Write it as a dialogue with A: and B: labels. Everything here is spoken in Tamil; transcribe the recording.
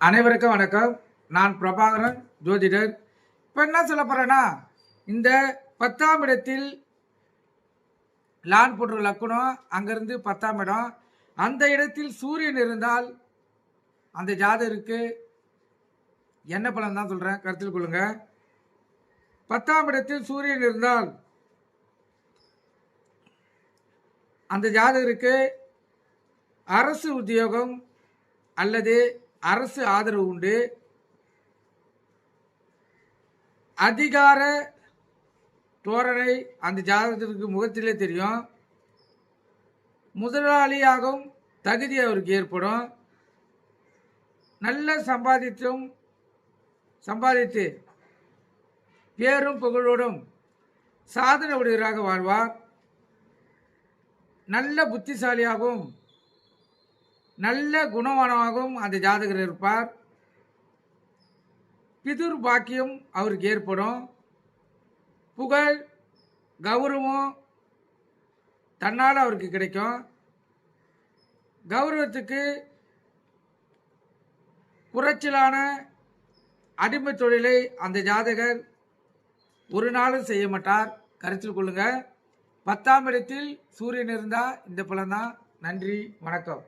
A: அனைவருக்கும் வணக்கம். நான் பிரபாகரன் ஜோதிடர். இப்போ என்ன சொல்ல போகிறேன்னா, இந்த 10ஆம் இடத்தில் லான் போன்ற லக்குனம், அங்கேருந்து 10ஆம் இடம், அந்த இடத்தில் சூரியன் இருந்தால் அந்த ஜாதகருக்கு என்ன பலன் தான் சொல்கிறேன், கருத்தில் கொள்ளுங்க. 10ஆம் இடத்தில் சூரியன் இருந்தால் அந்த ஜாதகருக்கு அரசு உத்தியோகம் அல்லது அரசு ஆதரவு உண்டு. அதிகார தோரணை அந்த ஜாதகத்திற்கு முகத்திலே தெரியும். முதலாளியாகவும் தகுதி அவருக்கு ஏற்படும். நல்ல சம்பாதித்து பேரும் புகழோடும் சாதனை உடையவராக வாழ்வார். நல்ல புத்திசாலியாகவும் நல்ல குணமானவாகவும் அந்த ஜாதகர் இருப்பார். பிதுர் பாக்கியம் அவருக்கு ஏற்படும். புகழ் கௌரவம் தன்னால் அவருக்கு கிடைக்கும். கௌரவத்துக்கு குறைச்சலான அடிமை தொழிலை அந்த ஜாதகர் ஒரு நாளும் செய்ய மாட்டார். கருத்தில் கொள்ளுங்க. 10ஆம் இடத்தில் சூரியன் இருந்தால் இந்த பலன் தான். நன்றி, வணக்கம்.